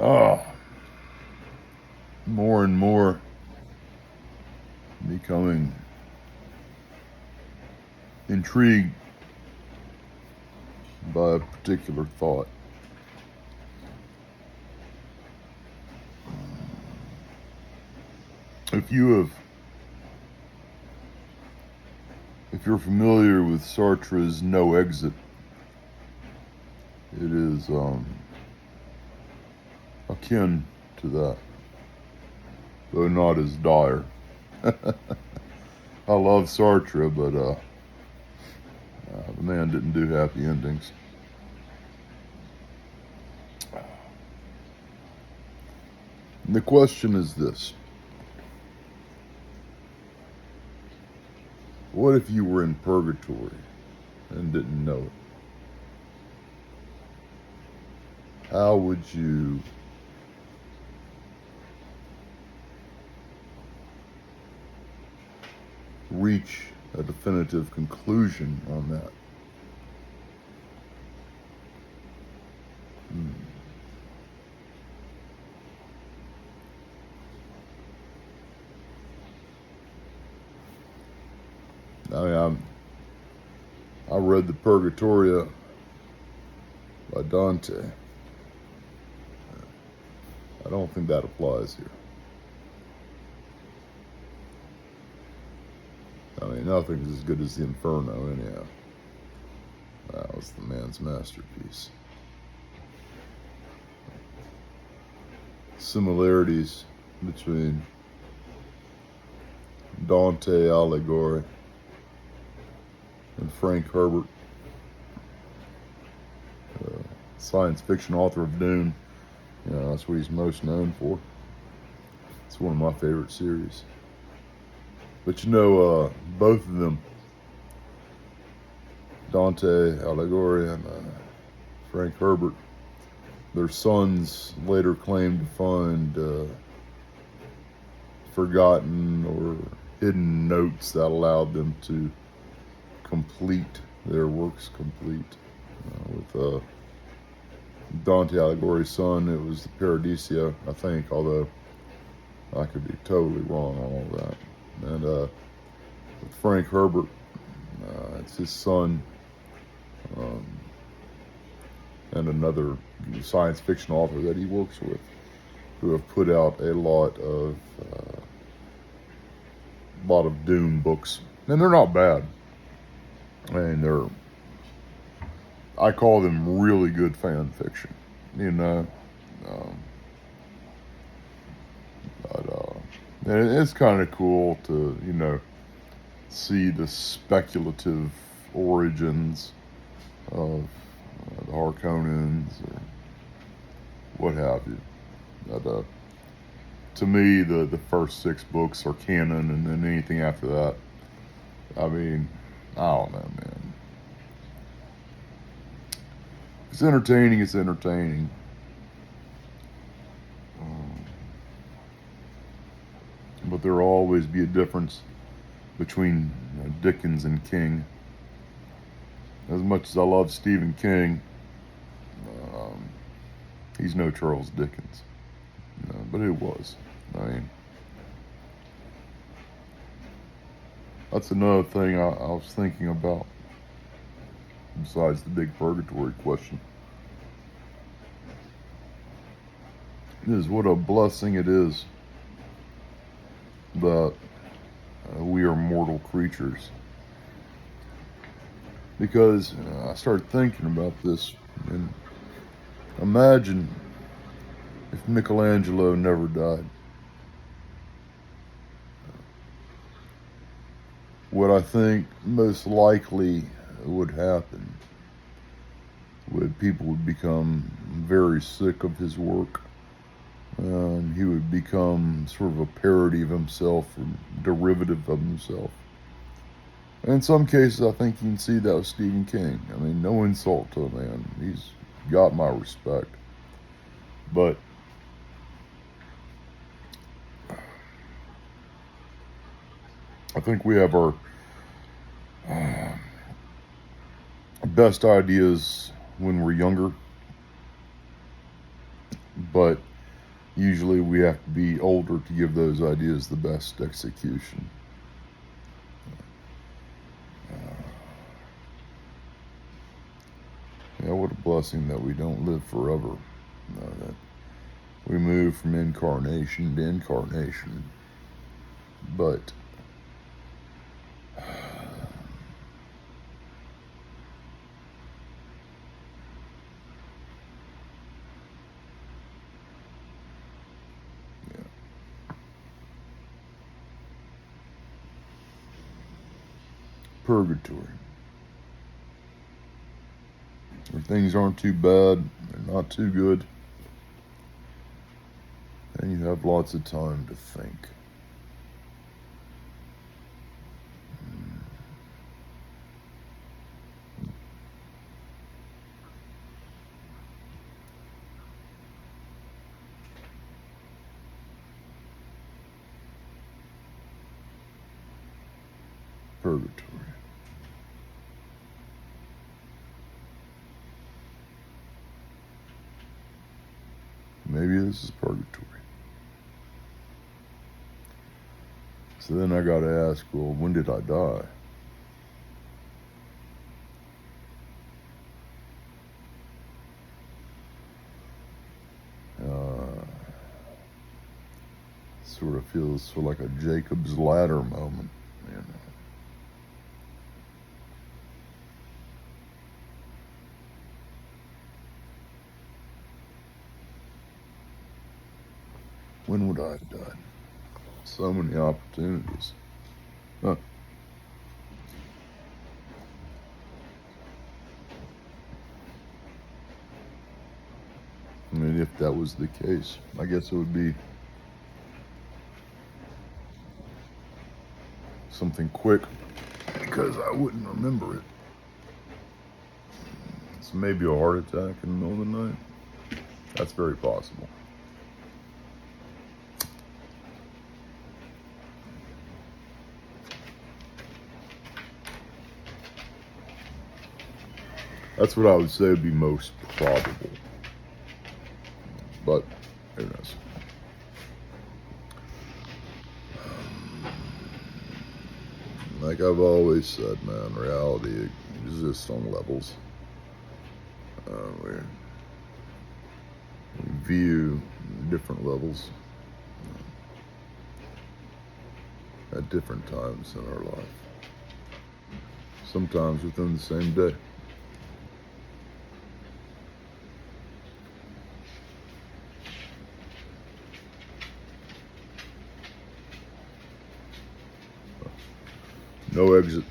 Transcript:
Ah, more and more becoming intrigued by a particular thought. If you're familiar with Sartre's No Exit, it is akin to that, though not as dire. I love Sartre, but the man didn't do happy endings. And the question is this: what if you were in purgatory and didn't know it? How would you reach a definitive conclusion on that? I read the Purgatory by Dante. I don't think that applies here. I mean, nothing's as good as the Inferno, anyhow. That was the man's masterpiece. Similarities between Dante Alighieri and Frank Herbert, science fiction author of Dune. You know, that's what he's most known for. It's one of my favorite series. But you know, both of them, Dante Alighieri and Frank Herbert, their sons later claimed to find forgotten or hidden notes that allowed them to complete their works complete. With Dante Alighieri's son, it was the Paradiso, I think, although I could be totally wrong on all that. And with Frank Herbert, it's his son and another science fiction author that he works with, who have put out a lot of Dune books, and they're not bad. I mean, I call them really good fan fiction, you know. But it's kind of cool to, you know, see the speculative origins of the Harkonnens or what have you. But to me, the first 6 books are canon, and then anything after that, I mean, I don't know, man. If it's entertaining, it's entertaining. But there will always be a difference between Dickens and King. As much as I love Stephen King, he's no Charles Dickens. But it was. I mean, that's another thing I was thinking about, besides the big purgatory question, is what a blessing it is that we are mortal creatures. Because I started thinking about this, and imagine if Michelangelo never died. What I think most likely would happen would people would become very sick of his work. He would become sort of a parody of himself, or derivative of himself. And in some cases, I think you can see that with Stephen King. I mean, no insult to the man. He's got my respect. But I think we have our best ideas when we're younger. But Usually we have to be older to give those ideas the best execution. Yeah, what a blessing that we don't live forever. That we move from incarnation to incarnation. But yeah. Purgatory. Where things aren't too bad, they're not too good, and you have lots of time to think. Purgatory. Maybe this is purgatory. So then I gotta ask, well, when did I die? Sort of feels sort of like a Jacob's ladder moment, you know. When would I have died? So many opportunities. Huh. I mean, if that was the case, I guess it would be something quick because I wouldn't remember it. It's maybe a heart attack in the middle of the night. That's very possible. That's what I would say would be most probable. But who knows? Like I've always said, man, reality exists on levels. We view different levels at different times in our life. Sometimes within the same day. No exit.